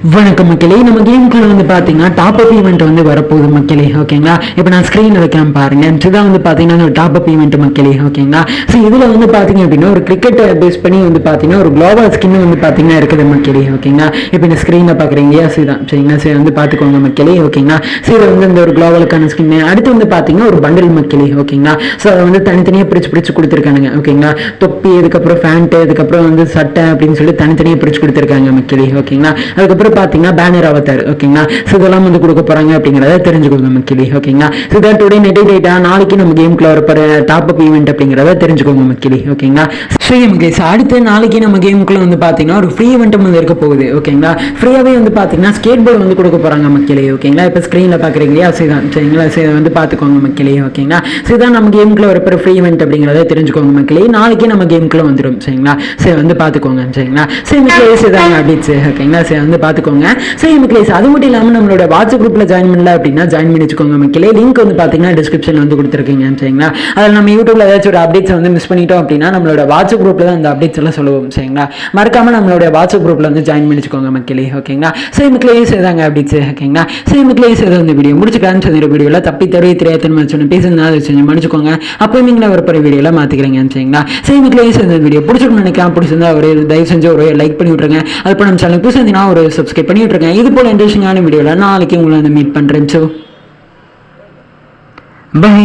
வணக்கம் மக்களே, நம்ம கேமுக்குள்ள வந்து பார்த்தீங்கன்னா டாப் அப் ஈவெண்ட் வந்து வரப்போகுது மக்களே. ஓகேங்களா, இப்போ நான் ஸ்க்ரீனில் வைக்கிறேன் பாருங்க. இதுதான் வந்து பார்த்தீங்கன்னா ஒரு டாப் அப் ஈவெண்ட் மக்களே. ஓகேங்களா, ஸோ இதில் வந்து பார்த்தீங்க அப்படின்னா ஒரு கிரிக்கெட் பேஸ் பண்ணி வந்து பார்த்தீங்கன்னா ஒரு குளோபல் ஸ்கின் வந்து பார்த்தீங்கன்னா இருக்குது மக்களே. ஓகேங்களா, இப்போ இந்த ஸ்க்ரீனில் பார்க்குறீங்க தான் சரிங்களா. சரி வந்து பார்த்துக்கோங்க மக்களே. ஓகேங்களா, ஸோ இதில் வந்து இந்த ஒரு குளோபலுக்கான ஸ்கின் அடுத்து வந்து பார்த்தீங்கன்னா ஒரு பண்டில் மக்களே. ஓகேங்களா, ஸோ அதை வந்து தனித்தனியாக பிரித்து கொடுத்துருக்கானுங்க. ஓகேங்களா, தொப்பி, அதுக்கப்புறம் ஃபேண்ட்டு, அதுக்கப்புறம் வந்து சட்டை அப்படின்னு சொல்லி தனித்தனியாக பிரித்து கொடுத்துருக்காங்க மக்களே. ஓகேங்களா, அதுக்கப்புறம் பார்த்தீங்கன்னா பேனர் அவதார். ஓகேங்களா, ஸோ இதெல்லாம் வந்து கொடுக்க போறாங்க அப்படிங்கிறத தெரிஞ்சுக்கோங்க மக்களே. ஓகேங்களா, ஸோ இதான் டுடே நெட் டேட்டா. நாளைக்கு நம்ம கேமுக்குள்ள வரப்போற டாப் அப் ஈவெண்ட் அப்படிங்கிறத தெரிஞ்சுக்கோங்க மக்களே. ஓகேங்களா, ஸோ அடுத்து நாளைக்கு நம்ம கேமுக்குள்ள வந்து பார்த்தீங்கன்னா ஒரு ஃப்ரீ ஈவெண்ட்டும் வந்து இருக்க போகுது. ஓகேங்களா, ஃப்ரீயாகவே வந்து பார்த்தீங்கன்னா ஸ்கேட் போர்டு வந்து கொடுக்க போறாங்க மக்களே. ஓகேங்களா, இப்போ ஸ்க்ரீனில் பார்க்குறீங்க இல்லையா, சரிங்களா, சரி வந்து பார்த்துக்கோங்க மக்களே. ஓகேங்களா, ஸோ இதான் நம்ம கேமுக்குள்ள வரப்போற ஃப்ரீ ஈவெண்ட் அப்படிங்கிறத தெரிஞ்சுக்கோங்க மக்களே. நாளைக்கு நம்ம கேமுக்குள்ள வந்துடும். சரிங்களா, சரி வந்து பார்த்துக்கோங்க. சரிங்களா, சரி மக்களே, சரிதாங்க அப்டேட்ஸ். ஓகேங்களா, சரி வந்து பார்த்துக்கோங்க. சரி மக்களே, அது மட்டும் இல்லாமல் நம்மளோட வாட்ஸ்அப் குரூப்ல ஜாயின் பண்ணல அப்படின்னா ஜாயின் பண்ணி வச்சுக்கோங்க மக்களே. லிங்க் வந்து பார்த்தீங்கன்னா டிஸ்கிரிப்ஷன்ல வந்து கொடுத்துருக்கீங்க. சரிங்களா, அதில் நம்ம யூடியூப்ல ஏதாச்சும் ஒரு அப்டேட்ஸ் வந்து மிஸ் பண்ணிட்டோம் அப்படின்னா நம்மளோட வாட்ஸ்அப் குரூப்ல தான் அந்த அப்டேட்ஸ் எல்லாம் சொல்லுவோம். சரிங்களா, மறக்காம நம்மளோட வாட்ஸ்அப் குரூப்ல வந்து ஜாயின் பண்ணி வச்சுக்கோங்க மக்களே. ஓகேங்களா, சரி மக்களே, செய்தாங்க அப்டேட்ஸ். ஓகேங்களா, சரி மக்களே, செய்த இந்த வீடியோ முடிச்சுக்கலான்னு சொன்ன வீடியோவில் தப்பி தருவே தெரியாதுன்னு சொன்ன பேசுனா அதை செஞ்சு மன்னிச்சுக்கோங்க. அப்போ நீங்களே வரப்போற வீடியோல மாத்திக்கிறீங்க. சரிங்களா, சரி மக்களே, இந்த வீடியோ பிடிச்சிருக்குன்னு நினைக்கலாம். பிடிச்சிருந்தா ஒரு தயவு செஞ்சு ஒரு லைக் பண்ணி விட்டுருங்க. அது இப்போ நம்ம சேனல் புதுசாக ஒரு சப்ஸ்கிரைப் பண்ணி விட்டுருங்க. இது போல இன்ட்ரெஸ்டிங்கான வீடியோவில் நாளைக்கு உங்களை வந்து மீட் பண்ணுறேன். So by.